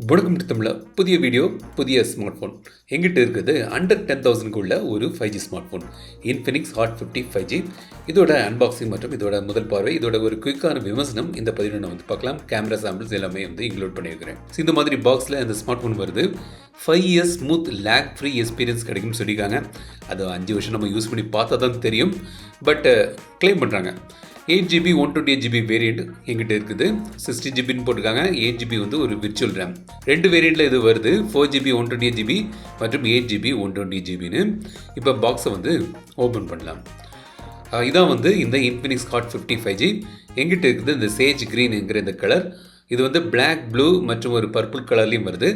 வணக்கம் தமிழா. புதிய வீடியோ, புதிய ஸ்மார்ட் ஃபோன் எங்கிட்ட இருக்குது. அண்டர் 10,000க்குள்ள ஒரு 5G smart phone Infinix hot 50 5G. இதோட அன்பாக்சிங் மற்றும் இதோட முதல் பார்வை, இதோட ஒரு குயிக்கான விமர்சனம் இந்த பதிவில் நான் பார்க்கலாம். கேமரா சாம்பிள்ஸ் எல்லாமே இன்க்ளூட் பண்ணியிருக்கிறேன். இந்த மாதிரி பாக்ஸில் அந்த ஸ்மார்ட் ஃபோன் வருது. 5 years smooth lag free experience கிடைக்கும்னு சொல்லியிருக்காங்க. அது 5 வருஷம் நம்ம யூஸ் பண்ணி பார்த்தா தான் தெரியும். பட் கிளைம் பண்ணுறாங்க 8GB 128GB வேரியண்ட் எங்கிட்ட இருக்குது. 60GBன்னு போட்டிருக்காங்க. 8GB ஒரு விர்ச்சுவல் ரேம். 2 வேரியண்ட்டில் இது வருது, 4GB 128GB மற்றும் 8GB 128GBன்னு. இப்போ பாக்ஸை ஓப்பன் பண்ணலாம். இதான் இந்த இன்ஃபினிக்ஸ் ஹாட் 50 5G எங்கிட்ட இருக்குது. இந்த சேஜ் க்ரீனுங்கிற இந்த கலர், இது பிளாக், ப்ளூ மற்றும் ஒரு பர்பிள் கலர்லேயும் வருது.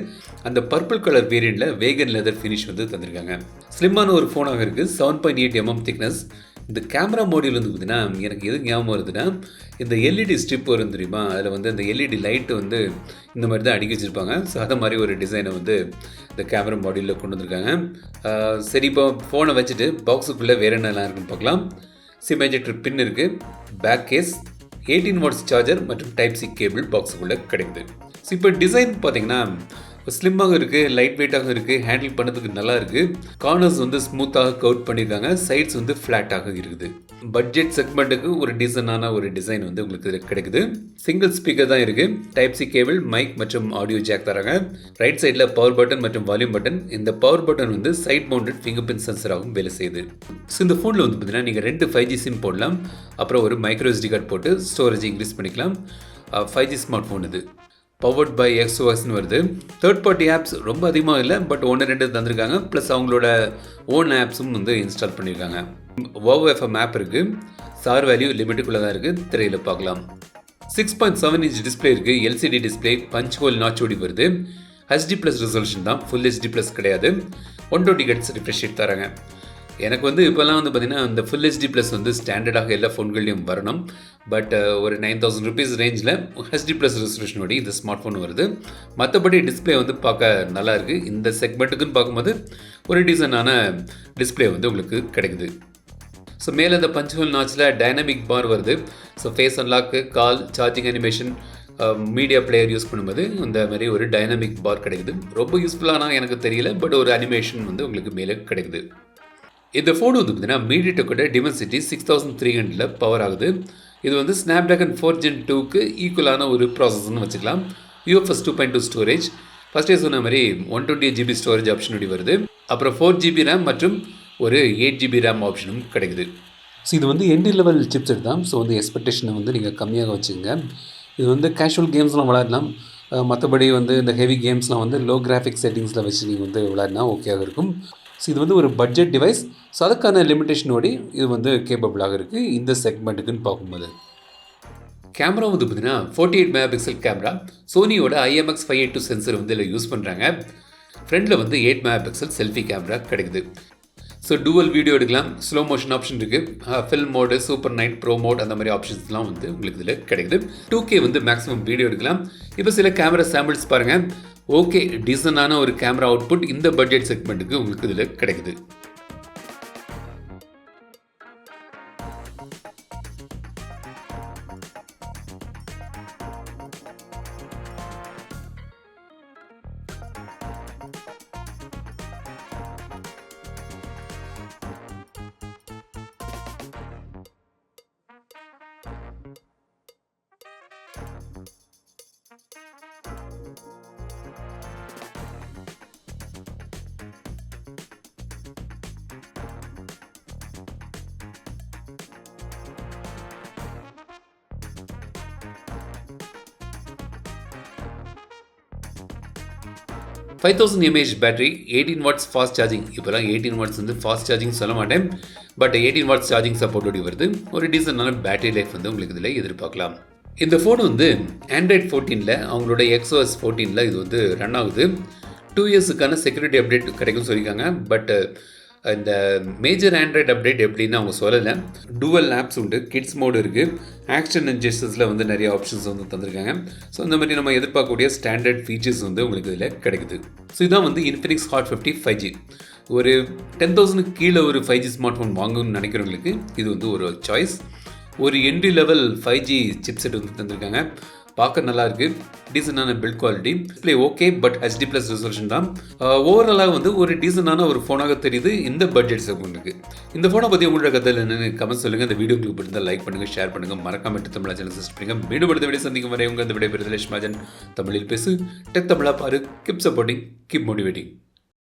அந்த பர்பிள் கலர் வேரியண்ட்டில் வேகன் லெதர் ஃபினிஷ் தந்திருக்காங்க. ஸ்லிம்மான ஒரு ஃபோனாக இருக்குது. 7.8mm thickness. இந்த கேமரா மாடியூல் பார்த்தீங்கன்னா எனக்கு எது ஞாபகம் வருதுன்னா, இந்த எல்இடி ஸ்ட்ரிப் வரும் தெரியுமா, அதில் அந்த எல்இடி லைட்டு இந்த மாதிரி தான் அடுக்கி வச்சுருப்பாங்க. ஸோ அதை மாதிரி ஒரு டிசைனை இந்த கேமரா மாடியூலில் கொண்டு வந்திருக்காங்க. சரி, இப்போ ஃபோனை வச்சுட்டு பாக்ஸுக்குள்ளே வேறு என்னெல்லாம் இருக்குன்னு பார்க்கலாம். சிம் எஜெக்டர் பின் இருக்குது, பேக் கேஸ், 18 வாட்ஸ் சார்ஜர் மற்றும் டைப் சி கேபிள் பாக்ஸுக்குள்ளே கிடைக்குது. ஸோ இப்போ டிசைன் பார்த்தீங்கன்னா ஸ்லிம்மாக இருக்குது, லைட் வெயிட்டாக இருக்குது, ஹேண்டில் பண்ணுறதுக்கு நல்லா இருக்குது. கார்னர்ஸ் ஸ்மூத்தாக கவுட் பண்ணியிருக்காங்க. சைட்ஸ் ஃப்ளாட்டாக இருக்குது. பட்ஜெட் செக்மெண்ட்டுக்கு ஒரு டீசனான ஒரு டிசைன் உங்களுக்கு கிடைக்குது. சிங்கிள் ஸ்பீக்கர் தான் இருக்குது. டைப் சி கேபிள், மைக் மற்றும் ஆடியோ ஜாக் தராங்க. ரைட் சைடில் பவர் பட்டன் மற்றும் வால்யூம் பட்டன். இந்த power button side mounted fingerprint சென்சராகவும் வேலை செய்யுது. ஸோ இந்த ஃபோனில் பார்த்தீங்கன்னா நீங்கள் 2 5G சிம் போடலாம். அப்புறம் ஒரு மைக்ரோ SD கார்டு போட்டு ஸ்டோரேஜ் இன்க்ரீஸ் பண்ணிக்கலாம். 5G ஸ்மார்ட் ஃபோன் இது. பவர்ட் பை XOSன்னு வருது. தேர்ட் பார்ட்டி ஆப்ஸ் ரொம்ப அதிகமாக இல்லை, பட் 1-2 தந்திருக்காங்க. ப்ளஸ் அவங்களோட ஓன் ஆப்ஸும் இன்ஸ்டால் பண்ணியிருக்காங்க. WowFM ஆப் இருக்குது. சார் வேல்யூ லிமிட்டுக்குள்ளே தான் இருக்குது. திரையில் பார்க்கலாம். 6.7 இன்ச் டிஸ்பிளே இருக்குது. LCD டிஸ்பிளே, பஞ்ச் ஹோல் நாச்சோடி வருது. HD+ ரெசல்யூஷன் தான், ஃபுல் HD+ கிடையாது. 120 Hz ரிஃப்ரெஷ் ரேட் தராங்க. எனக்கு இப்போல்லாம் பார்த்தீங்கன்னா இந்த ஃபுல் HD+ ஸ்டாண்டர்டாக எல்லா ஃபோன்கள்லையும் வரணும். பட் ஒரு 9,000 rupees ரேஞ்சில் HD+ ரெசல்யூஷனோட இந்த ஸ்மார்ட் ஃபோன் வருது. மற்றபடி டிஸ்பிளே பார்க்க நல்லா இருக்குது. இந்த செக்மெண்ட்டுக்குன்னு பார்க்கும்போது ஒரு டீசனான டிஸ்பிளே உங்களுக்கு கிடைக்குது. ஸோ மேலே இந்த பஞ்ச் ஹோல் நாச்சில் டைனமிக் பார் வருது. So face unlock, call, charging animation, media player use பண்ணும்போது இந்த மாதிரி ஒரு டைனமிக் பார் கிடைக்குது. ரொம்ப யூஸ்ஃபுல்லானா எனக்கு தெரியல, பட் ஒரு அனிமேஷன் உங்களுக்கு மேலே கிடைக்குது. இந்த ஃபோன் பார்த்தீங்கன்னா மீடியாடெக்கோட டிமென்சிட்டி 6300 பவர் ஆகுது. இது ஸ்னாப்டிராகன் 4 Gen 2க்கு ஈக்குவலான ஒரு ப்ராசஸ்ன்னு வச்சுக்கலாம். UFS 2.2 storage. ஃபஸ்ட்டே சொன்ன மாதிரி 128GB ஸ்டோரேஜ் ஆப்ஷன் வருது. அப்புறம் 4GB ரேம் மற்றும் ஒரு 8GB ரேம் ஆப்ஷனும் கிடைக்குது. ஸோ இது என்ட்ரி லெவல் சிப்செட் தான். ஸோ எக்ஸ்பெக்டேஷனை நீங்கள் கம்மியாக வச்சுக்கோங்க. இது கேஷுவல் கேம்ஸ்லாம் விளையாடலாம். மற்றபடி இந்த ஹெவி கேம்ஸ்லாம் லோ கிராஃபிக் செட்டிங்ஸில் வச்சு நீங்கள் விளையாடினா ஓகேவாக இருக்கும். ஸோ இது ஒரு பட்ஜெட் டிவைஸ். ஸோ அதுக்கான லிமிட்டேஷனோடு இது கேப்பபிளாக இருக்குது இந்த செக்மெண்ட்டுக்குன்னு பார்க்கும்போது. கேமரா பார்த்தீங்கன்னா 48 MP கேமரா. சோனியோட IMX582 சென்சர் இதில் யூஸ் பண்ணுறாங்க. ஃப்ரண்ட்டில் 8 MP செல்ஃபி கேமரா கிடைக்குது. ஸோ டூவல் வீடியோ எடுக்கலாம். ஸ்லோ மோஷன் ஆப்ஷன் இருக்குது. Film mode, super night, pro mode, அந்த மாதிரி ஆப்ஷன்ஸ்லாம் உங்களுக்கு இதில் கிடைக்குது. 2K மேக்ஸிமம் வீடியோ எடுக்கலாம். இப்போ சில கேமரா சாம்பிள்ஸ் பாருங்கள். ஓகே, டீசனான ஒரு கேமரா அவுட்புட் இந்த பட்ஜெட் செக்மெண்ட்டுக்கு உங்களுக்கு இதில் கிடைக்குது. $5,000 mAh battery, 18 watts fast charging. இப்போலாம் 18 வாட்ஸ் ஃபாஸ்ட் சார்ஜிங் சொல்ல மாட்டேன், பட் 18 வாட்ஸ் சார்ஜிங் சப்போர்ட்டோடு வருது. ஒரு டீசெண்டான பேட்டரி லைஃப் உங்களுக்கு இதில் எதிர்பார்க்கலாம். இந்த ஃபோன் ஆண்ட்ராய்ட் 14ல் அவங்களோட XOS 14ல் இது ரன் ஆகுது. 2 இயர்ஸுக்கான செக்யூரிட்டி அப்டேட் கிடைக்கும் சொல்லியிருக்காங்க. பட் இந்த மேஜர் ஆண்ட்ராய்ட் அப்டேட் எப்படின்னு அவங்க சொல்லலை. டூவல் ஆப்ஸ் உண்டு, கிட்ஸ் மோடு இருக்குது, ஆக்ஷன் அண்ட் ஜெஸ்டர்ஸில் நிறைய ஆப்ஷன்ஸ் தந்திருக்காங்க. ஸோ இந்த மாதிரி நம்ம எதிர்பார்க்கக்கூடிய ஸ்டாண்டர்ட் ஃபீச்சர்ஸ் உங்களுக்கு இதில் கிடைக்குது. ஸோ இதான் இன்ஃபினிக்ஸ் ஹாட் 50 5G. ஒரு 10,000 கீழே ஒரு 5G ஸ்மார்ட் ஃபோன் வாங்கணும்னு நினைக்கிறவங்களுக்கு இது ஒரு சாய்ஸ். ஒரு என்ட்ரி லெவல் 5G சிப்செட் தந்திருக்காங்க. பார்க்க நல்லா இருக்கு, டீசெண்டான build quality, display okay but HD plus resolution தான். ஓவராலாக வந்து ஒரு டீசெண்டான ஒரு ஃபோனாக தெரியுது இந்த பட்ஜெட் செக்மெண்ட்டுக்கு. இந்த ஃபோனை பற்றி உங்களோட கதையில் என்னென்னு கமெண்ட் சொல்லுங்கள். இந்த வீடியோ உங்களுக்கு பிடிச்சிருந்தால் லைக் பண்ணுங்கள், ஷேர் பண்ணுங்கள், மறக்காம தமிழா சேனல் சப்ஸ்கிரைப் பண்ணுங்கள். மீண்டும் அடுத்த வீடியோ சந்திக்கும் வரை உங்கள் இந்த விடைபெறுதல் லட்சுமி தமிழில் பேசு, டெக் தமிழா பாரு, கீப் சப்போர்ட்டிங், கீப் மோட்டிவேட்டிங்.